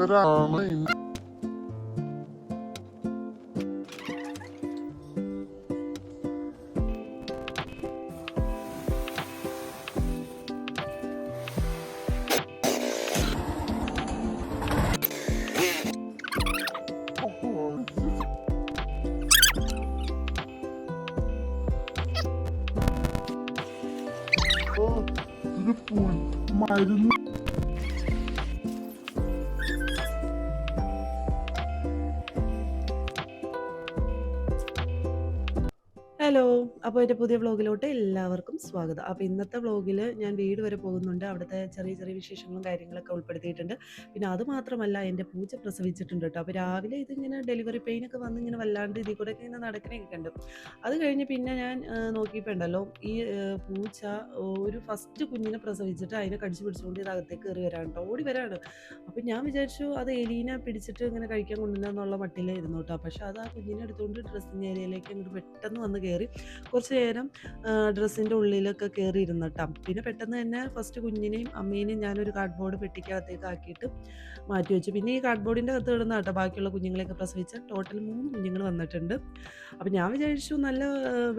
പ്രേക്ഷകരാണ് മരുന്ന്. ഹലോ! അപ്പോൾ എൻ്റെ പുതിയ വ്ളോഗിലോട്ട് എല്ലാവർക്കും സ്വാഗതം. അപ്പോൾ ഇന്നത്തെ വ്ളോഗിൽ ഞാൻ വീട് വരെ പോകുന്നുണ്ട്. അവിടുത്തെ ചെറിയ ചെറിയ വിശേഷങ്ങളും കാര്യങ്ങളൊക്കെ ഉൾപ്പെടുത്തിയിട്ടുണ്ട്. പിന്നെ അത് മാത്രമല്ല എൻ്റെ പൂച്ച പ്രസവിച്ചിട്ടുണ്ട് കേട്ടോ. അപ്പോൾ രാവിലെ ഇതിങ്ങനെ ഡെലിവറി പെയിനൊക്കെ വന്ന് ഇങ്ങനെ വല്ലാണ്ട് ഇതിൽ കൂടെയൊക്കെ ഇങ്ങനെ നടക്കണയൊക്കെ ഉണ്ട്. അത് കഴിഞ്ഞ് പിന്നെ ഞാൻ നോക്കിയപ്പോൾ ഉണ്ടല്ലോ ഈ പൂച്ച ഒരു ഫസ്റ്റ് കുഞ്ഞിനെ പ്രസവിച്ചിട്ട് അതിനെ കടിച്ചു പിടിച്ചുകൊണ്ട് ഇത് അകത്തേക്ക് കയറി വരാണ് കേട്ടോ. ഓടി വരാണ്. അപ്പോൾ ഞാൻ വിചാരിച്ചു അത് എലീനെ പിടിച്ചിട്ട് ഇങ്ങനെ കഴിക്കാൻ കൊണ്ടുവരാന്നുള്ള മട്ടിലായിരുന്നു കേട്ടോ. പക്ഷേ അത് ആ കുഞ്ഞിനെ എടുത്തുകൊണ്ട് ഡ്രസ്സിങ് ഏരിയയിലേക്ക് അങ്ങോട്ട് പെട്ടെന്ന് വന്ന് കയറി കുറച്ച് നേരം ഡ്രസ്സിൻ്റെ ഉള്ളിലൊക്കെ കയറി ഇരുന്നിട്ടാ. പിന്നെ പെട്ടെന്ന് തന്നെ ഫസ്റ്റ് കുഞ്ഞിനെയും അമ്മേനെയും ഞാനൊരു കാർഡ്ബോർഡ് പെട്ടിക്കകത്തേക്ക് ആക്കിയിട്ട് മാറ്റി വെച്ചു. പിന്നെ ഈ കാർഡ്ബോർഡിൻ്റെ അകത്ത് കിടന്ന കേട്ടോ ബാക്കിയുള്ള കുഞ്ഞുങ്ങളെയൊക്കെ പ്രസവിച്ച ടോട്ടൽ 3 കുഞ്ഞുങ്ങൾ വന്നിട്ടുണ്ട്. അപ്പോൾ ഞാൻ വിചാരിച്ചു നല്ല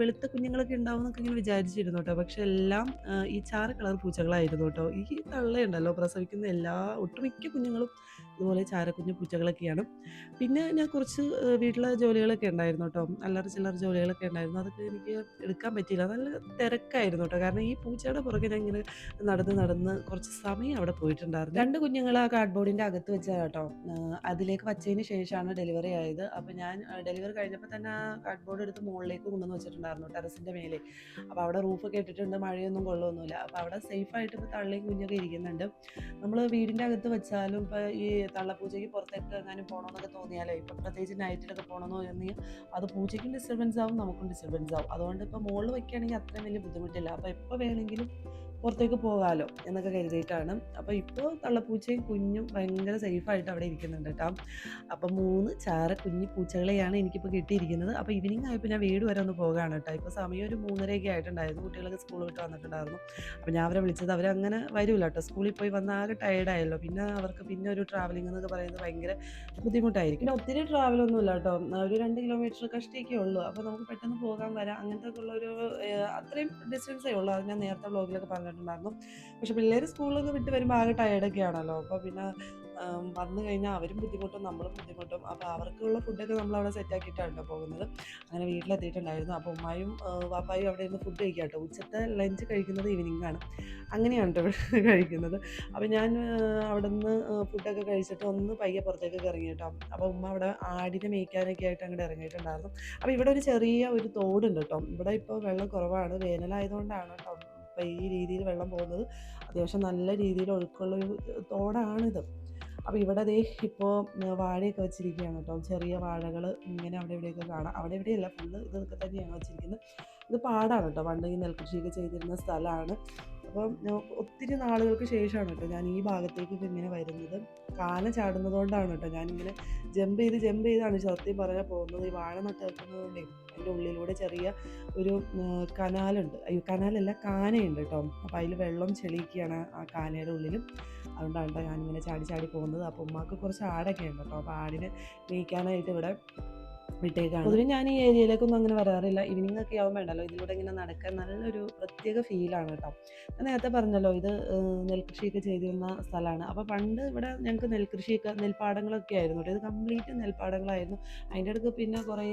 വെളുത്ത കുഞ്ഞുങ്ങളൊക്കെ ഉണ്ടാവും എന്നൊക്കെ ഇങ്ങനെ വിചാരിച്ചിരുന്നു കേട്ടോ. പക്ഷെ എല്ലാം ഈ ചാര കളർ പൂച്ചകളായിരുന്നു കേട്ടോ. ഈ തള്ളയുണ്ടല്ലോ പ്രസവിക്കുന്ന ഒട്ടുമിക്ക കുഞ്ഞുങ്ങളും ഇതുപോലെ ചാരക്കുഞ്ഞു പൂച്ചകളൊക്കെയാണ്. പിന്നെ ഞാൻ കുറച്ച് വീട്ടിലെ ജോലികളൊക്കെ ഉണ്ടായിരുന്നു കേട്ടോ. അല്ലറ ചില്ലറ ജോലികളൊക്കെ ഉണ്ടായിരുന്നു. അതൊക്കെ എനിക്ക് എടുക്കാൻ പറ്റിയില്ല. നല്ല തിരക്കായിരുന്നു കേട്ടോ. കാരണം ഈ പൂച്ചയുടെ പുറകെ ഞാൻ ഇങ്ങനെ നടന്ന് കുറച്ച് സമയം അവിടെ പോയിട്ടുണ്ടായിരുന്നു. 2 കുഞ്ഞുങ്ങൾ ആ കാർഡ്ബോർഡിൻ്റെ അകത്ത് വെച്ചാൽ കേട്ടോ. അതിലേക്ക് വച്ചതിന് ശേഷമാണ് ഡെലിവറി ആയത്. അപ്പോൾ ഞാൻ ഡെലിവറി കഴിഞ്ഞപ്പോൾ തന്നെ ആ കാർഡ്ബോർഡ് എടുത്ത് മുകളിലേക്ക് കൊണ്ടുവന്ന് വെച്ചിട്ടുണ്ടായിരുന്നു ടെറസിൻ്റെ മേലെ. അപ്പോൾ അവിടെ റൂഫൊക്കെ ഇട്ടിട്ടുണ്ട്, മഴയൊന്നും കൊള്ളൊന്നുമില്ല. അപ്പോൾ അവിടെ സേഫായിട്ട് ഇപ്പോൾ തള്ളയും കുഞ്ഞൊക്കെ ഇരിക്കുന്നുണ്ട്. നമ്മൾ വീടിൻ്റെ അകത്ത് വെച്ചാലും ഇപ്പോൾ ഈ തള്ളപ്പൂച്ചയ്ക്ക് പുറത്തേക്ക് എങ്ങാനും പോകണമെന്നൊക്കെ തോന്നിയാലോ, ഇപ്പം പ്രത്യേകിച്ച് നൈറ്റിലൊക്കെ പോകണമെന്ന് തോന്നിയാൽ അത് പൂച്ചയ്ക്കും ഡിസ്റ്റർബൻസ് ആവും, നമുക്കും ഡിസ്റ്റർബൻസ് ആവും. അതുകൊണ്ട് ഇപ്പോൾ മുകളിൽ വയ്ക്കുകയാണെങ്കിൽ അത്രയും വലിയ ബുദ്ധിമുട്ടില്ല. അപ്പോൾ എപ്പോൾ വേണമെങ്കിലും പുറത്തേക്ക് പോകാമല്ലോ എന്നൊക്കെ കരുതിയിട്ടാണ്. അപ്പോൾ ഇപ്പോൾ തള്ളപ്പൂച്ചയും കുഞ്ഞും ഭയങ്കര സേഫായിട്ട് അവിടെ ഇരിക്കുന്നുണ്ട് കേട്ടോ. അപ്പം 3 ചാര കുഞ്ഞു പൂച്ചകളെയാണ് എനിക്കിപ്പോൾ കിട്ടിയിരിക്കുന്നത്. അപ്പോൾ ഈവനിങ് ആയപ്പോൾ ഞാൻ വീട് വരെ ഒന്ന് പോകാണ് കേട്ടോ. ഇപ്പോൾ സമയം ഒരു 3:30 ആയിട്ടുണ്ടായിരുന്നു. കുട്ടികളൊക്കെ സ്കൂൾ വിട്ട് വന്നിട്ടുണ്ടായിരുന്നു. അപ്പോൾ ഞാൻ അവരെ വിളിച്ചത് അവരങ്ങനെ വരില്ല കേട്ടോ. സ്കൂളിൽ പോയി വന്ന് ആകെ ടയർഡായല്ലോ. പിന്നെ അവർക്ക് പിന്നെ ഒരു ട്രാവലിംഗ് എന്നൊക്കെ പറയുന്നത് ഭയങ്കര ബുദ്ധിമുട്ടായിരിക്കും. പിന്നെ ഒത്തിരി ട്രാവലൊന്നുമില്ല കേട്ടോ. ഒരു 2 കിലോമീറ്റർ കഷ്ടിയൊക്കെ ഉള്ളൂ. അപ്പോൾ നമുക്ക് പെട്ടെന്ന് പോകാൻ വരാം അങ്ങനത്തെ ഒക്കെ ഉള്ളൊരു അത്രയും ഡിസ്റ്റൻസേ ഉള്ളൂ. അത് ഞാൻ നേരത്തെ വ്ളോഗിലൊക്കെ പറഞ്ഞിട്ടുണ്ടായിരുന്നു. പക്ഷെ പിള്ളേർ സ്കൂളിലൊക്കെ വിട്ട് വരുമ്പോൾ ആകെ ടയർഡൊക്കെ ആണല്ലോ. അപ്പോൾ പിന്നെ വന്നു കഴിഞ്ഞാൽ അവരും ബുദ്ധിമുട്ടും നമ്മളും ബുദ്ധിമുട്ടും. അപ്പോൾ അവർക്കുള്ള ഫുഡൊക്കെ നമ്മളവിടെ സെറ്റാക്കിയിട്ടാണ് കേട്ടോ പോകുന്നത്. അങ്ങനെ വീട്ടിലെത്തിയിട്ടുണ്ടായിരുന്നു. അപ്പോൾ ഉമ്മായും വാപ്പായും അവിടെ ഇരുന്ന് ഫുഡ് കഴിക്കാം കേട്ടോ. ഉച്ചത്തെ ലഞ്ച് കഴിക്കുന്നത് ഈവനിങ് ആണ്. അങ്ങനെയാണ് കേട്ടോ ഇവിടെ കഴിക്കുന്നത്. അപ്പോൾ ഞാൻ അവിടെ നിന്ന് ഫുഡൊക്കെ കഴിച്ചിട്ട് ഒന്ന് പയ്യെ പുറത്തേക്കൊക്കെ ഇറങ്ങി കേട്ടോ. അപ്പോൾ ഉമ്മ അവിടെ ആടിനെ മേയ്ക്കാനൊക്കെ ആയിട്ട് അങ്ങോട്ട് ഇറങ്ങിയിട്ടുണ്ടായിരുന്നു. അപ്പോൾ ഇവിടെ ഒരു ചെറിയ ഒരു തോടുണ്ട് കേട്ടോ. ഇവിടെ ഇപ്പോൾ വെള്ളം കുറവാണ്, വേനലായതുകൊണ്ടാണ് കേട്ടോ ഇപ്പോൾ ഈ രീതിയിൽ വെള്ളം പോകുന്നത്. അത്യാവശ്യം നല്ല രീതിയിൽ ഒഴുക്കുള്ളൊരു തോടാണിത്. അപ്പോൾ ഇവിടെ ദേ ഇപ്പോൾ വാഴയൊക്കെ വെച്ചിരിക്കുകയാണ് കേട്ടോ. ചെറിയ വാഴകൾ ഇങ്ങനെ അവിടെ ഇവിടെയൊക്കെ കാണാം. അവിടെ ഇവിടെയല്ല, ഫുള്ള് ഇതൊക്കെ തന്നെയാണ് വെച്ചിരിക്കുന്നത്. ഇത് പാടാണ് കേട്ടോ. പണ്ട് ഈ നെൽകൃഷിയൊക്കെ ചെയ്തിരുന്ന സ്ഥലമാണ്. അപ്പം ഒത്തിരി നാളുകൾക്ക് ശേഷമാണ് കേട്ടോ ഞാൻ ഈ ഭാഗത്തേക്കൊക്കെ ഇങ്ങനെ വരുന്നത്. കാന ചാടുന്നത് കൊണ്ടാണ് കേട്ടോ ഞാനിങ്ങനെ ജമ്പ് ചെയ്താണ് സത്യം പറഞ്ഞാൽ പോകുന്നത്. ഈ വാഴ നട്ട് വെക്കുന്നതുകൊണ്ടേ അതിൻ്റെ ഉള്ളിലൂടെ ചെറിയ ഒരു കനാലുണ്ട്. അയ്യോ, കനാലല്ല, കാനയുണ്ട് കേട്ടോ. അപ്പോൾ അതിൽ വെള്ളം ചെളിയൊക്കെയാണ് ആ കാനയുടെ ഉള്ളിലും. അതുകൊണ്ടാണ് കേട്ടോ ഞാനിങ്ങനെ ചാടി പോകുന്നത്. അപ്പോൾ ഉമ്മാക്ക് കുറച്ച് ആടൊക്കെ ഉണ്ട് കേട്ടോ. അപ്പോൾ ആടിനെ മേയ്ക്കാനായിട്ട് ഇവിടെ വിട്ടേക്കാണ്. പൊതുവെ ഞാൻ ഈ ഏരിയയിലേക്കൊന്നും അങ്ങനെ വരാറില്ല. ഈവനിങ് ഒക്കെ ആവുമ്പോൾ ഉണ്ടല്ലോ ഇതിലൂടെ ഇങ്ങനെ നടക്കാൻ നല്ലൊരു പ്രത്യേക ഫീലാണ് കേട്ടോ. ഞാൻ നേരത്തെ പറഞ്ഞല്ലോ ഇത് നെൽകൃഷിയൊക്കെ ചെയ്തിരുന്ന സ്ഥലമാണ്. അപ്പോൾ പണ്ട് ഇവിടെ ഞങ്ങൾക്ക് നെൽപ്പാടങ്ങളൊക്കെ ആയിരുന്നു കേട്ടോ. ഇത് കംപ്ലീറ്റ് നെൽപ്പാടങ്ങളായിരുന്നു. അതിൻ്റെ അടുത്ത് പിന്നെ കുറേ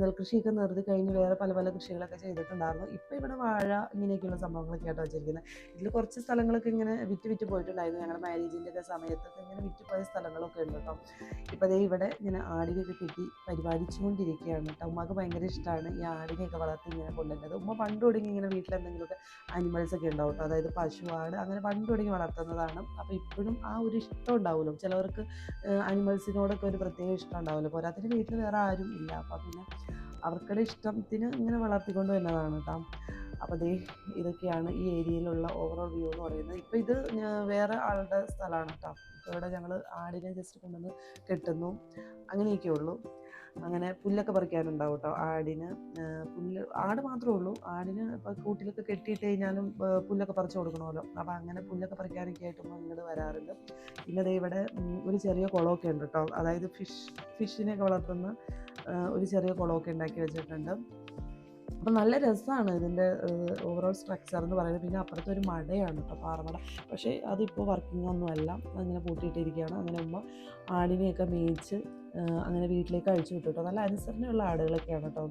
നെൽകൃഷിയൊക്കെ നിർത്തി കഴിഞ്ഞ് വേറെ പല പല കൃഷികളൊക്കെ ചെയ്തിട്ടുണ്ടായിരുന്നു. ഇപ്പോൾ ഇവിടെ വാഴ ഇങ്ങനെയൊക്കെയുള്ള സംഭവങ്ങളൊക്കെ ആട്ടോ വെച്ചിരിക്കുന്നത്. ഇതിൽ കുറച്ച് സ്ഥലങ്ങളൊക്കെ ഇങ്ങനെ വിറ്റ് പോയിട്ടുണ്ടായിരുന്നു. ഞങ്ങളുടെ മാരേജിൻ്റെ ഒക്കെ സമയത്തൊക്കെ ഇങ്ങനെ വിറ്റുപോയ സ്ഥലങ്ങളൊക്കെ ഉണ്ട് കേട്ടോ. ഇപ്പോൾ അതേ ഇവിടെ ഇങ്ങനെ ആടിനെയൊക്കെ കിട്ടി പരിപാലിച്ചുകൊണ്ടിരിക്കുകയാണ് കേട്ടോ. ഉമ്മക്ക് ഭയങ്കര ഇഷ്ടമാണ് ഈ ആടിനെയൊക്കെ വളർത്തി ഇങ്ങനെ കൊണ്ടുവരുന്നത്. ഉമ്മ പണ്ട് തുടങ്ങി ഇങ്ങനെ വീട്ടിലെന്തെങ്കിലുമൊക്കെ ആനിമൽസൊക്കെ ഉണ്ടാവും കേട്ടോ. അതായത് പശു, ആട് അങ്ങനെ പണ്ട് തുടങ്ങി വളർത്തുന്നതാണ്. അപ്പോൾ ഇപ്പോഴും ആ ഒരു ഇഷ്ടം ഉണ്ടാവുമല്ലോ ചിലവർക്ക്, ആനിമൽസിനോടൊക്കെ ഒരു പ്രത്യേക ഇഷ്ടം ഉണ്ടാവുമല്ലോ. പോരാത്തിന് വീട്ടിൽ വേറെ ആരും ഇല്ല. അപ്പോൾ പിന്നെ അവർക്കുടെ ഇഷ്ടത്തിന് ഇങ്ങനെ വളർത്തിക്കൊണ്ട് വരുന്നതാണ് കേട്ടോ. അപ്പോൾ ദേ ഇതൊക്കെയാണ് ഈ ഏരിയയിലുള്ള ഓവറോൾ വ്യൂ എന്ന് പറയുന്നത്. ഇപ്പോൾ ഇത് വേറെ ആളുടെ സ്ഥലമാണ് കേട്ടോ. ഇപ്പോൾ ഇവിടെ ഞങ്ങൾ ആടിനെ ജസ്റ്റ് കൊണ്ടുവന്ന് കെട്ടുന്നു, അങ്ങനെയൊക്കെ ഉള്ളൂ. അങ്ങനെ പുല്ലൊക്കെ പറിക്കാനുണ്ടാവും കേട്ടോ ആടിന്. പുല്ല് ആട് മാത്രമേ ഉള്ളൂ, ആടിന് ഇപ്പോൾ കൂട്ടിലൊക്കെ കെട്ടിയിട്ട് കഴിഞ്ഞാലും പുല്ലൊക്കെ പറിച്ചു കൊടുക്കണമല്ലോ. അപ്പോൾ അങ്ങനെ പുല്ലൊക്കെ പറിക്കാനൊക്കെ ആയിട്ട് ഇങ്ങോട്ട് വരാറുണ്ട്. പിന്നെ ദേ ഇവിടെ ഒരു ചെറിയ കുളമൊക്കെ ഉണ്ട് കേട്ടോ, അതായത് ഫിഷിനെയൊക്കെ വളർത്തുന്ന ഒരു ചെറിയ കുളമൊക്കെ ഉണ്ടാക്കി വെച്ചിട്ടുണ്ട്. അപ്പം നല്ല രസമാണ് ഇതിൻ്റെ ഓവറോൾ സ്ട്രക്ചർ എന്ന് പറയുന്നത്. പിന്നെ അപ്പുറത്തൊരു മടയാണ് കേട്ടോ, പാറമട. പക്ഷേ അതിപ്പോൾ വർക്കിംഗ് ഒന്നും അല്ല, അതിങ്ങനെ പൂട്ടിയിട്ടിരിക്കുകയാണ്. അങ്ങനെ ഉമ്മ ആടിനെയൊക്കെ മേയിച്ച് അങ്ങനെ വീട്ടിലേക്ക് അഴിച്ചു വിട്ടു കേട്ടോ. നല്ല അനുസരണയുള്ള ആടുകളൊക്കെയാണ് കേട്ടോ.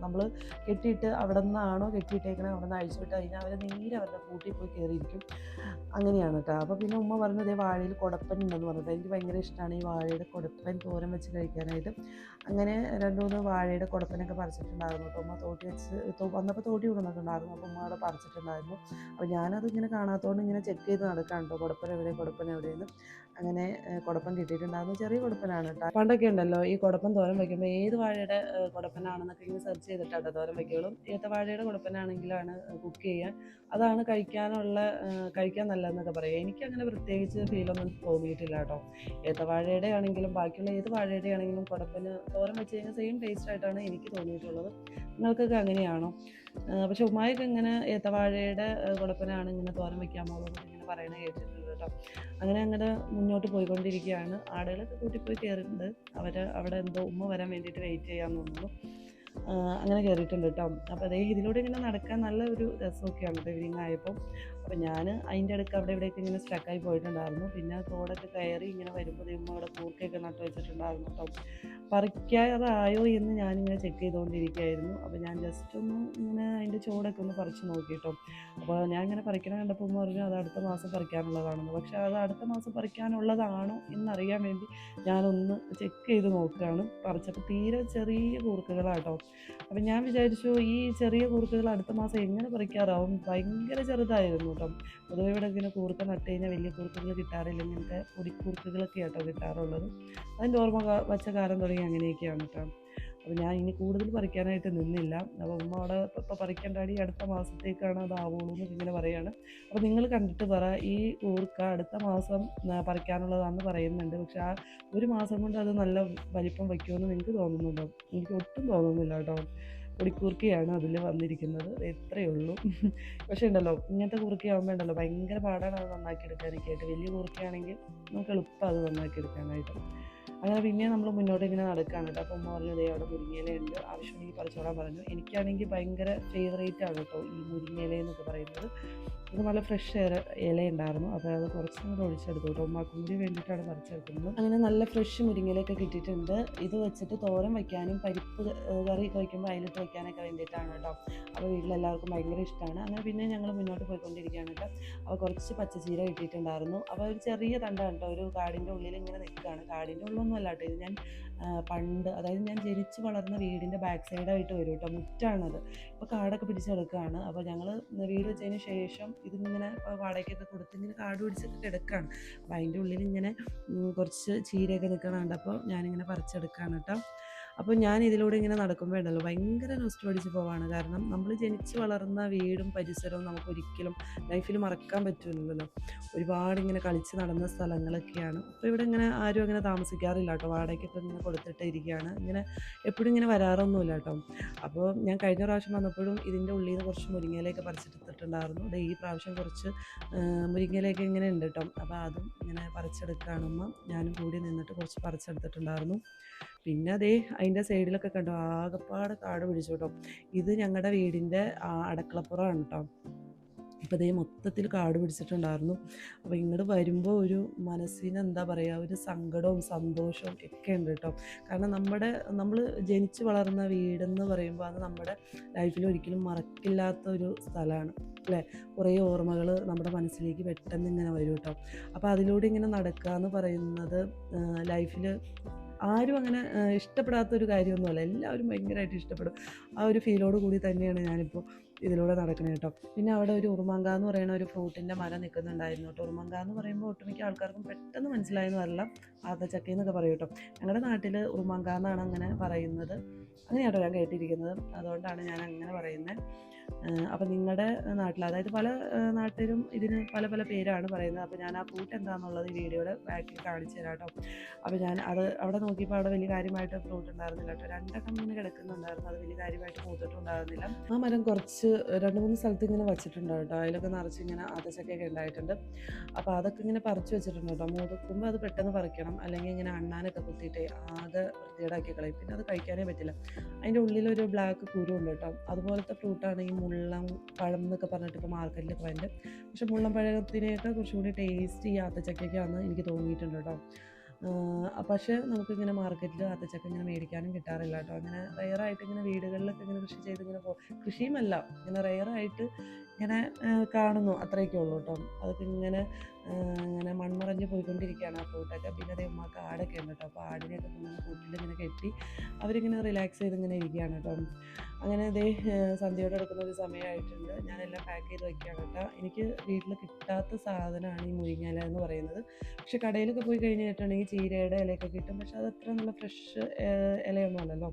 നമ്മൾ കെട്ടിയിട്ട് അവിടെ നിന്നാണോ കെട്ടിയിട്ടേക്കണേ അവിടെ നിന്ന് അഴിച്ചു വിട്ട് കഴിഞ്ഞാൽ അവർ നേരെ അവരുടെ കൂട്ടിൽ പോയി കയറിയിരിക്കും. അങ്ങനെയാണ് കേട്ടോ. അപ്പോൾ പിന്നെ ഉമ്മ പറഞ്ഞത് വാഴയിൽ കുടപ്പൻ ഉണ്ടെന്ന് പറഞ്ഞിട്ട്, എനിക്ക് ഭയങ്കര ഇഷ്ടമാണ് ഈ വാഴയുടെ കുടപ്പൻ തോരൻ വെച്ച് കഴിക്കാനായിട്ട്. അങ്ങനെ 2-3 വാഴയുടെ കുടപ്പനൊക്കെ പറിച്ചിട്ടുണ്ടായിരുന്നു കേട്ടോ. ഉമ്മ തോട്ടി വെച്ച് വന്നപ്പോൾ തോട്ടി കൊണ്ടുവന്നിട്ടുണ്ടായിരുന്നു. അപ്പോൾ ഉമ്മ അവിടെ പറിച്ചിട്ടുണ്ടായിരുന്നു. അപ്പോൾ ഞാനത് ഇങ്ങനെ കാണാത്തതുകൊണ്ട് ഇങ്ങനെ ചെക്ക് ചെയ്ത് നടക്കാം കേട്ടോ, കുടപ്പൻ എവിടെയെന്ന്. അങ്ങനെ കുടപ്പൻ കിട്ടിയിട്ടുണ്ടായിരുന്നു, ചെറിയ കുടപ്പനാണ് കേട്ടോ. പണ്ടൊക്കെ ഉണ്ടല്ലോ ഈ കുടപ്പൻ തോരൻ വയ്ക്കുമ്പോൾ ഏത് വാഴയുടെ കുടപ്പനാണെന്നൊക്കെ ഇങ്ങനെ സെർച്ച് ചെയ്തിട്ടാട്ടോ തോരൻ വയ്ക്കുള്ളൂ. ഏത്തവാഴയുടെ കുടപ്പനാണെങ്കിലാണ് കുക്ക് ചെയ്യാൻ, അതാണ് കഴിക്കാൻ നല്ലതെന്നൊക്കെ പറയും. എനിക്കങ്ങനെ പ്രത്യേകിച്ച് ഫീലൊന്നും തോന്നിയിട്ടില്ല കേട്ടോ. ഏത്തവാഴയുടെ ആണെങ്കിലും ബാക്കിയുള്ള ഏത് വാഴയുടെ ആണെങ്കിലും കുടപ്പന് തോരൻ വെച്ച് കഴിഞ്ഞാൽ സെയിം ടേസ്റ്റ് ആയിട്ടാണ് എനിക്ക് തോന്നിയിട്ടുള്ളത്. നിങ്ങൾക്കൊക്കെ അങ്ങനെയാണോ? പക്ഷെ ഉമ്മായൊക്കെ ഇങ്ങനെ ഏത്തവാഴയുടെ കുടപ്പനാണ് ഇങ്ങനെ തോരൻ വയ്ക്കാമോളൂ എന്നൊക്കെ ഇങ്ങനെ പറയണ കേട്ടിട്ടുണ്ട് കേട്ടോ. അങ്ങനെ മുന്നോട്ട് പോയിക്കൊണ്ടിരിക്കുകയാണ്. ആടുകളൊക്കെ കൂട്ടിപ്പോയി കയറിയിട്ടുണ്ട്. അവിടെ എന്തോ ഉമ്മ വരാൻ വേണ്ടിയിട്ട് വെയിറ്റ് ചെയ്യാമെന്ന് തോന്നുന്നു. അങ്ങനെ കയറിയിട്ടുണ്ട് കേട്ടോ. അപ്പോൾ അതേ ഇതിലൂടെ ഇങ്ങനെ നടക്കാൻ നല്ല ഒരു രസമൊക്കെയാണ് കേട്ടോ ഈവനിങ് ആയപ്പോൾ. അപ്പോൾ ഞാൻ അതിൻ്റെ ഇടയ്ക്ക് അവിടെ ഇവിടെയൊക്കെ ഇങ്ങനെ സ്റ്റക്കായി പോയിട്ടുണ്ടായിരുന്നു. പിന്നെ തോടൊക്കെ കയറി ഇങ്ങനെ വരുമ്പോൾ ഉമ്മ അവിടെ കൂർക്കയൊക്കെ നട്ട് വെച്ചിട്ടുണ്ടായിരുന്നു കേട്ടോ. പറിക്കാറായോ എന്ന് ഞാനിങ്ങനെ ചെക്ക് ചെയ്തുകൊണ്ടിരിക്കുകയായിരുന്നു. അപ്പോൾ ഞാൻ ജസ്റ്റ് ഒന്ന് ഇങ്ങനെ അതിൻ്റെ ചോടൊക്കെ ഒന്ന് പറിച്ച് നോക്കി കേട്ടോ. അപ്പോൾ ഞാൻ ഇങ്ങനെ പറിക്കണം കണ്ടപ്പോൾ ഉമ്മ പറഞ്ഞു അത് അടുത്ത മാസം പറിക്കാനുള്ളതാണെന്ന്. പക്ഷേ അത് അടുത്ത മാസം പറിക്കാനുള്ളതാണോ എന്നറിയാൻ വേണ്ടി ഞാനൊന്ന് ചെക്ക് ചെയ്ത് നോക്കുകയാണ്. പറിച്ചപ്പോൾ തീരെ ചെറിയ കൂർക്കകളാട്ടോ. അപ്പം ഞാൻ വിചാരിച്ചു ഈ ചെറിയ കൂർക്കകൾ അടുത്ത മാസം എങ്ങനെ പറിക്കാറാവും, ഭയങ്കര ചെറുതായിരുന്നു കേട്ടോ. പൊതുവെ ഇവിടെ ഇങ്ങനെ കൂർക്ക നട്ട് കഴിഞ്ഞാൽ വലിയ കൂർക്കകൾ കിട്ടാറില്ല, ഇങ്ങനത്തെ പൊടിക്കൂർക്കകളൊക്കെ ആട്ടോ കിട്ടാറുള്ളത്. അതിൻ്റെ ഓർമ്മ വച്ച കാലം തുടങ്ങി അങ്ങനെയൊക്കെയാണ് കേട്ടോ. അപ്പോൾ ഞാൻ ഇനി കൂടുതൽ പറിക്കാനായിട്ട് നിന്നില്ല. അപ്പോൾ ഉമ്മ അവിടെ ഇപ്പോൾ പറിക്കേണ്ടാടി അടുത്ത മാസത്തേക്കാണ് അതാവുള്ളൂ എന്നൊക്കെ ഇങ്ങനെ പറയുകയാണ്. അപ്പോൾ നിങ്ങൾ കണ്ടിട്ട് പറ, ഈ കൂർക്ക അടുത്ത മാസം പറിക്കാനുള്ളതാണെന്ന് പറയുന്നുണ്ട്. പക്ഷെ ആ ഒരു മാസം കൊണ്ട് അത് നല്ല വലിപ്പം വയ്ക്കുമെന്ന് നിങ്ങൾക്ക് തോന്നുന്നുണ്ടോ? എനിക്ക് ഒട്ടും തോന്നുന്നില്ല കേട്ടോ. പൊടിക്കൂർക്കയാണ് അതിൽ വന്നിരിക്കുന്നത്, എത്രയേ ഉള്ളൂ. പക്ഷേ ഉണ്ടല്ലോ ഇങ്ങനത്തെ കൂർക്കയാകുമ്പോൾ ഉണ്ടല്ലോ ഭയങ്കര പാടാണ് അത് നന്നാക്കി എടുക്കാനൊക്കെ ആയിട്ട്. വലിയ കൂർക്കയാണെങ്കിൽ നമുക്ക് എളുപ്പം അത് നന്നാക്കി എടുക്കാനായിട്ട്. അങ്ങനെ പിന്നെ നമ്മൾ മുന്നോട്ട് ഇങ്ങനെ നടക്കുകയാണ് കേട്ടോ. അപ്പോൾ ഉമ്മ പറഞ്ഞു ദേ അവിടെ മുരിങ്ങയിലയുണ്ട്, ആവശ്യമുണ്ടെങ്കിൽ പറിച്ചോളാൻ പറഞ്ഞു. എനിക്കാണെങ്കിൽ ഭയങ്കര ഫേവറേറ്റ് ആണ് കേട്ടോ ഈ മുരിങ്ങയില എന്നൊക്കെ പറയുന്നത്. ഇത് നല്ല ഫ്രഷ് ഇല ഉണ്ടായിരുന്നു. അപ്പോൾ അത് കുറച്ചും കൂടെ ഒഴിച്ചെടുത്തു കേട്ടോ. ഉമ്മാക്കും കൂടി വേണ്ടിയിട്ടാണ് പറിച്ചെടുക്കുന്നത്. അങ്ങനെ നല്ല ഫ്രഷ് മുരിങ്ങയിലൊക്കെ കിട്ടിയിട്ടുണ്ട്. ഇത് വെച്ചിട്ട് തോരൻ വയ്ക്കാനും പരിപ്പ് കറിയൊക്കെ വയ്ക്കുമ്പോൾ അതിലിട്ട് വയ്ക്കാനൊക്കെ വേണ്ടിയിട്ടാണ് കേട്ടോ. അപ്പോൾ വീട്ടിലെല്ലാവർക്കും ഭയങ്കര ഇഷ്ടമാണ്. അങ്ങനെ പിന്നെ ഞങ്ങൾ മുന്നോട്ട് പോയിക്കൊണ്ടിരിക്കുകയാണ് കേട്ടോ. അപ്പോൾ കുറച്ച് പച്ചച്ചീര കിട്ടിയിട്ടുണ്ടായിരുന്നു. അപ്പോൾ ഒരു ചെറിയ തണ്ടാണ് കേട്ടോ, ഒരു കാടിൻ്റെ ഉള്ളിൽ ഇങ്ങനെ നിൽക്കുകയാണ്. കാടിൻ്റെ ഉള്ളൊന്നും അല്ല കേട്ടോ, ഇത് ഞാൻ പണ്ട്, അതായത് ഞാൻ ജനിച്ച് വളർന്ന വീടിൻ്റെ ബാക്ക് സൈഡായിട്ട് വരും കേട്ടോ, മുറ്റാണത്. ഇപ്പോൾ കാടൊക്കെ പിടിച്ചെടുക്കുകയാണ്. അപ്പോൾ ഞങ്ങൾ വീട് വെച്ചതിന് ശേഷം ഇതിങ്ങനെ വാടകയ്ക്കൊക്കെ കൊടുത്ത് ഇങ്ങനെ കാട് പിടിച്ചൊക്കെ കിടക്കുകയാണ്. അപ്പോൾ അതിൻ്റെ ഉള്ളിൽ ഇങ്ങനെ കുറച്ച് ചീരയൊക്കെ നിൽക്കണുണ്ട്. അപ്പോൾ ഞാനിങ്ങനെ പറിച്ചെടുക്കുകയാണ് കേട്ടോ. അപ്പോൾ ഞാൻ ഇതിലൂടെ ഇങ്ങനെ നടക്കുമ്പോൾ ഉണ്ടല്ലോ ഭയങ്കര നൊസ്റ്റു അടിച്ച് പോവാണ്. കാരണം നമ്മൾ ജനിച്ച് വളർന്ന വീടും പരിസരവും നമുക്കൊരിക്കലും ലൈഫിൽ മറക്കാൻ പറ്റില്ലല്ലോ. ഒരുപാട് ഇങ്ങനെ കളിച്ച് നടന്ന സ്ഥലങ്ങളൊക്കെയാണ്. അപ്പോൾ ഇവിടെ ഇങ്ങനെ ആരും അങ്ങനെ താമസിക്കാറില്ല കേട്ടോ, വാടകയ്ക്കൊക്കെ ഇങ്ങനെ കൊടുത്തിട്ട് ഇരിക്കുകയാണ്. ഇങ്ങനെ എപ്പോഴും ഇങ്ങനെ വരാറൊന്നുമില്ല കേട്ടോ. അപ്പോൾ ഞാൻ കഴിഞ്ഞ പ്രാവശ്യം വന്നപ്പോഴും ഇതിൻ്റെ ഉള്ളിൽ നിന്ന് കുറച്ച് മുരിങ്ങയിലയൊക്കെ പറിച്ചെടുത്തിട്ടുണ്ടായിരുന്നു. ഈ പ്രാവശ്യം കുറച്ച് മുരിങ്ങയിലയൊക്കെ ഇങ്ങനെ ഉണ്ട് കേട്ടോ. അപ്പോൾ അതും ഇങ്ങനെ പറിച്ചെടുക്കുകയാണ് ഉമ്മ. ഞാനും കൂടി നിന്നിട്ട് കുറച്ച് പറിച്ചെടുത്തിട്ടുണ്ടായിരുന്നു. പിന്നെ അതേ അതിൻ്റെ സൈഡിലൊക്കെ കണ്ടോ ആകെപ്പാടെ കാട് പിടിച്ചു കേട്ടോ. ഇത് ഞങ്ങളുടെ വീടിൻ്റെ അടുക്കളപ്പുറമാണ് കേട്ടോ. അപ്പോൾ അതേ മൊത്തത്തിൽ കാട് പിടിച്ചിട്ടുണ്ടായിരുന്നു. അപ്പോൾ ഇങ്ങോട്ട് വരുമ്പോൾ ഒരു മനസ്സിന് എന്താ പറയുക, ഒരു സങ്കടവും സന്തോഷവും ഒക്കെ ഉണ്ട് കേട്ടോ. കാരണം നമ്മൾ ജനിച്ച് വളർന്ന വീടെന്ന് പറയുമ്പോൾ അത് നമ്മുടെ ലൈഫിൽ ഒരിക്കലും മറക്കില്ലാത്തൊരു സ്ഥലമാണ് അല്ലേ. കുറേ ഓർമ്മകൾ നമ്മുടെ മനസ്സിലേക്ക് പെട്ടെന്ന് ഇങ്ങനെ വരും കേട്ടോ. അപ്പോൾ അതിലൂടെ ഇങ്ങനെ നടക്കുക എന്ന് പറയുന്നത് ലൈഫിൽ ആരും അങ്ങനെ ഇഷ്ടപ്പെടാത്തൊരു കാര്യമൊന്നുമല്ല, എല്ലാവരും ഭയങ്കരമായിട്ട് ഇഷ്ടപ്പെടും. ആ ഒരു ഫീലോട് കൂടി തന്നെയാണ് ഞാനിപ്പോൾ ഇതിലൂടെ നടക്കുന്നത് കേട്ടോ. പിന്നെ അവിടെ ഒരു ഉറുമാങ്ക എന്ന് പറയുന്ന ഒരു ഫ്രൂട്ടിൻ്റെ മരം നിൽക്കുന്നുണ്ടായിരുന്നു കേട്ടോ. ഉറുമാങ്ക എന്ന് പറയുമ്പോൾ ഒട്ടുമിക്ക ആൾക്കാർക്കും പെട്ടെന്ന് മനസ്സിലായെന്ന് വരില്ല, ആത്തച്ചക്ക എന്നൊക്കെ പറയും കേട്ടോ. ഞങ്ങളുടെ നാട്ടിൽ ഉറുമാങ്ക എന്നാണ് അങ്ങനെ പറയുന്നത്. അങ്ങനെയാട്ടോ ഞാൻ കേട്ടിരിക്കുന്നത്, അതുകൊണ്ടാണ് ഞാൻ അങ്ങനെ പറയുന്നത്. അപ്പോൾ നിങ്ങളുടെ നാട്ടിൽ, അതായത് പല നാട്ടിലും ഇതിന് പല പല പേരാണ് പറയുന്നത്. അപ്പോൾ ഞാൻ ആ ഫ്രൂട്ട് എന്താണെന്നുള്ളത് ഈ വീഡിയോയുടെ ബാക്കിൽ കാണിച്ചു തരാം കേട്ടോ. അപ്പോൾ ഞാൻ അത് അവിടെ നോക്കിയപ്പോൾ അവിടെ വലിയ കാര്യമായിട്ട് ഫ്രൂട്ട് ഉണ്ടായിരുന്നില്ല കേട്ടോ. രണ്ടെണ്ണം ഇങ്ങനെ കിടക്കുന്നുണ്ടായിരുന്നു, അത് വലിയ കാര്യമായിട്ട് മൂത്തിട്ടുണ്ടായിരുന്നില്ല. ആ മരം കുറച്ച് 2-3 സ്ഥലത്ത് ഇങ്ങനെ വച്ചിട്ടുണ്ട് കേട്ടോ. അതിലൊക്കെ നിറച്ച് ഇങ്ങനെ ആത്തച്ചക്കയൊക്കെ ഉണ്ടായിട്ടുണ്ട്. അപ്പോൾ അതൊക്കെ ഇങ്ങനെ പറിച്ച് വെച്ചിട്ടുണ്ട് കേട്ടോ. മൂക്കുമ്പോൾ അത് പെട്ടെന്ന് പറിക്കണം, അല്ലെങ്കിൽ ഇങ്ങനെ അണ്ണാനൊക്കെ കുത്തിയിട്ട് ആകെ വൃത്തികേടാക്കി കളയും, പിന്നെ അത് കഴിക്കാനേ പറ്റില്ല. അതിൻ്റെ ഉള്ളിലൊരു ബ്ലാക്ക് കുരു ഉണ്ട് കേട്ടോ. അതുപോലത്തെ ഫ്രൂട്ടാണ് ഈ മുള്ളം പഴം എന്നൊക്കെ പറഞ്ഞിട്ട് ഇപ്പോൾ മാർക്കറ്റിലൊക്കെ വരുന്നത്. പക്ഷേ മുള്ളം പഴത്തിനെയൊക്കെ കുറച്ചുകൂടി ടേസ്റ്റ് ഈ ആത്തച്ചക്കയ്ക്കാണെന്ന് എനിക്ക് തോന്നിയിട്ടുണ്ട് കേട്ടോ. പക്ഷേ നമുക്കിങ്ങനെ മാർക്കറ്റിൽ ആത്തച്ചക്ക ഇങ്ങനെ മേടിക്കാനും കിട്ടാറില്ല കേട്ടോ. അങ്ങനെ റെയറായിട്ട് ഇങ്ങനെ വീടുകളിലൊക്കെ ഇങ്ങനെ കൃഷി ചെയ്ത് ഇങ്ങനെ കൃഷിയുമല്ല, ഇങ്ങനെ റെയറായിട്ട് ഇങ്ങനെ കാണുന്നു, അത്രയൊക്കെ ഉള്ളൂ കേട്ടോ. അതൊക്കെ ഇങ്ങനെ ഇങ്ങനെ മൺമറഞ്ഞ് പോയിക്കൊണ്ടിരിക്കുകയാണ് ആ ഫ്രൂട്ടൊക്കെ. പിന്നെ അതേ ഉമ്മാക്ക് ആടൊക്കെ ഉണ്ട് കേട്ടോ. അപ്പോൾ ആടിനെയൊക്കെ കൊണ്ടുവന്ന് കൂട്ടിലിങ്ങനെ കെട്ടി അവരിങ്ങനെ റിലാക്സ് ചെയ്ത് ഇങ്ങനെ ഇരിക്കുകയാണ് കേട്ടോ. അങ്ങനെ അതേ സന്ധ്യയോടെ എടുക്കുന്ന ഒരു സമയമായിട്ടുണ്ട്. ഞാനെല്ലാം പാക്ക് ചെയ്ത് വയ്ക്കുകയാണ് കേട്ടോ. എനിക്ക് വീട്ടിൽ കിട്ടാത്ത സാധനമാണ് ഈ മുരിങ്ങയില എന്ന് പറയുന്നത്. പക്ഷെ കടയിലൊക്കെ പോയി കഴിഞ്ഞിട്ടുണ്ടെങ്കിൽ ചീരയുടെ ഇലയൊക്കെ കിട്ടും, പക്ഷെ അത് അത്ര നല്ല ഫ്രഷ് ഇലയൊന്നും അല്ലല്ലോ.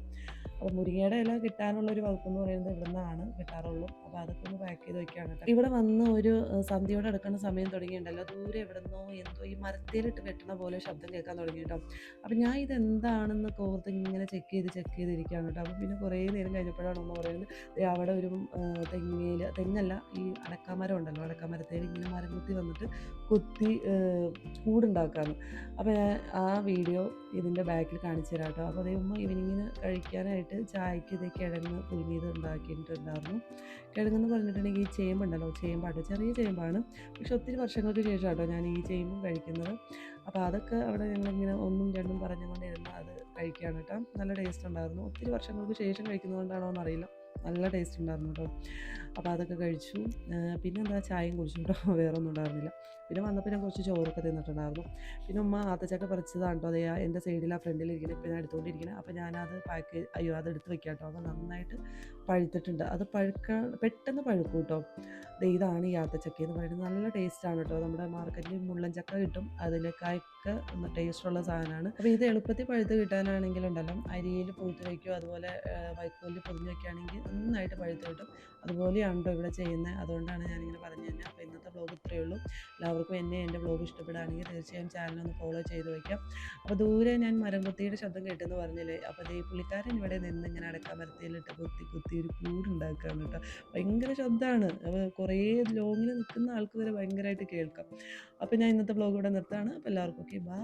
അപ്പോൾ മുരിങ്ങയുടെ ഇല കിട്ടാനുള്ളൊരു വകുപ്പെന്ന് പറയുന്നത് ഇവിടെ നിന്നാണ് കിട്ടാറുള്ളൂ. അപ്പോൾ അതൊക്കെ ഒന്ന് പാക്ക് ചെയ്ത് വയ്ക്കുകയാണ് കേട്ടോ. ഇവിടെ വന്ന് ഒരു സന്ധ്യയോടെ എടുക്കുന്ന സമയം തുടങ്ങിയിട്ടുണ്ടല്ലോ, ദൂരെ എവിടെ നിന്നോ എന്തോ ഈ മരത്തേലിട്ട് വെട്ടണ പോലെ ശബ്ദം കേൾക്കാൻ തുടങ്ങി കേട്ടോ. അപ്പോൾ ഞാൻ ഇതെന്താണെന്ന് കോർത്ത് ഇങ്ങനെ ചെക്ക് ചെയ്തിരിക്കുകയാണ് കേട്ടോ. അപ്പോൾ പിന്നെ കുറേ നേരം കഴിഞ്ഞപ്പോഴാണ് ഒന്ന് പറയുന്നത്, അവിടെ ഒരു തെങ്ങല്ല, ഈ അടക്കാമരം ഉണ്ടല്ലോ, അടക്കാമരത്തേൽ ഇങ്ങനെ മരം കുത്തി വന്നിട്ട് കുത്തി കൂടുണ്ടാക്കാമെന്ന്. അപ്പോൾ ഞാൻ ആ വീഡിയോ ഇതിൻ്റെ ബാക്കിൽ കാണിച്ചു തരാം കേട്ടോ. അപ്പോൾ അതേ ഉമ്മ ഈവനിങ്ങിന് കഴിക്കാനായിട്ട് ചായക്ക് ഇത് കിഴങ്ങ് പുഴുങ്ങിയത് ഉണ്ടാക്കിയിട്ടുണ്ടായിരുന്നു. കിഴങ്ങെന്ന് പറഞ്ഞിട്ടുണ്ടെങ്കിൽ ഈ ചേമ്പുണ്ടല്ലോ, ചേമ്പാട്ടോ, ചെറിയ ചേമ്പാണ്. പക്ഷെ ഒത്തിരി വർഷങ്ങൾക്ക് ശേഷം കേട്ടോ ഞാൻ ഈ ചേമ്പും കഴിക്കുന്നത്. അപ്പോൾ അതൊക്കെ അവിടെ ഞങ്ങളിങ്ങനെ 1ഉം 2ഉം പറഞ്ഞുകൊണ്ടിരുന്ന് അത് കഴിക്കുകയാണ് കേട്ടോ. നല്ല ടേസ്റ്റ് ഉണ്ടായിരുന്നു. ഒത്തിരി വർഷങ്ങൾക്ക് ശേഷം കഴിക്കുന്നതുകൊണ്ടാണോ എന്നറിയില്ല, നല്ല ടേസ്റ്റ് ഉണ്ടായിരുന്നു കേട്ടോ. അപ്പോൾ അതൊക്കെ കഴിച്ചു. പിന്നെ എന്താ ചായയും കുടിച്ചു കേട്ടോ, വേറെ ഒന്നും ഉണ്ടായിരുന്നില്ല. പിന്നെ വന്നപ്പോൾ ഞാൻ കുറച്ച് ചോറൊക്കെ തിന്നിട്ടുണ്ടായിരുന്നു. പിന്നെ ഉമ്മ ആത്തച്ചക്ക പറിച്ചതാണ് കേട്ടോ. അതേ എൻ്റെ സൈഡിൽ ആ ഫ്രണ്ടിലിരിക്കുന്നത്, ഇപ്പോൾ ഞാൻ എടുത്തുകൊണ്ടിരിക്കുന്നത്. അപ്പോൾ ഞാനത് അതെടുത്ത് വെക്കാം കേട്ടോ. അപ്പോൾ നന്നായിട്ട് പഴുത്തിട്ടുണ്ട്. അത് പെട്ടെന്ന് പഴുക്കും കേട്ടോ. ഇതാണ് ഈ ആത്തച്ചക്ക എന്ന് പറയുന്നത്. നല്ല ടേസ്റ്റാണ് കേട്ടോ. നമ്മുടെ മാർക്കറ്റിൽ മുള്ളൻ ചക്ക കിട്ടും, അതിലേക്കായൊക്കെ ടേസ്റ്റുള്ള സാധനമാണ്. അപ്പോൾ ഇത് എളുപ്പത്തിൽ പഴുത്ത് കിട്ടാനാണെങ്കിലുണ്ടല്ലോ, അരിയിൽ പൊഴുത്ത് വയ്ക്കുകയോ അതുപോലെ വൈക്കോലിൽ പൊതിഞ്ഞ് വയ്ക്കുകയാണെങ്കിൽ നന്നായിട്ട് പഴുത്ത് കിട്ടും. അതുപോലെയാണ് കേട്ടോ ഇവിടെ ചെയ്യുന്നത്. അതുകൊണ്ടാണ് ഞാനിങ്ങനെ പറഞ്ഞു തന്നെ. അപ്പോൾ ഇന്നത്തെ വ്ലോഗ് ഇത്രയേ ഉള്ളൂ. എല്ലാവർക്കും എൻ്റെ വ്ലോഗ് ഇഷ്ടപ്പെടുകയാണെങ്കിൽ തീർച്ചയായും ചാനലൊന്ന് ഫോളോ ചെയ്ത് വയ്ക്കാം. അപ്പോൾ ദൂരെ ഞാൻ മരംകൊത്തിയുടെ ശബ്ദം കേട്ടെന്ന് പറഞ്ഞില്ലേ, അപ്പോൾ ഈ പുള്ളിക്കാരൻ ഇവിടെ നിന്ന് ഇങ്ങനെ അടക്കാമരത്തിലിട്ട് കുത്തി ഒരു കൂടുണ്ടാക്കുകയാണ് കേട്ടോ. ഭയങ്കര ശബ്ദമാണ്. കുറേ ലോങ്ങിൽ നിൽക്കുന്ന ആൾക്ക് വരെ ഭയങ്കരമായിട്ട് കേൾക്കാം. അപ്പോൾ ഞാൻ ഇന്നത്തെ വ്ലോഗ് ഇവിടെ നിർത്താണ്. അപ്പോൾ എല്ലാവർക്കും ഓക്കെ, ബൈ.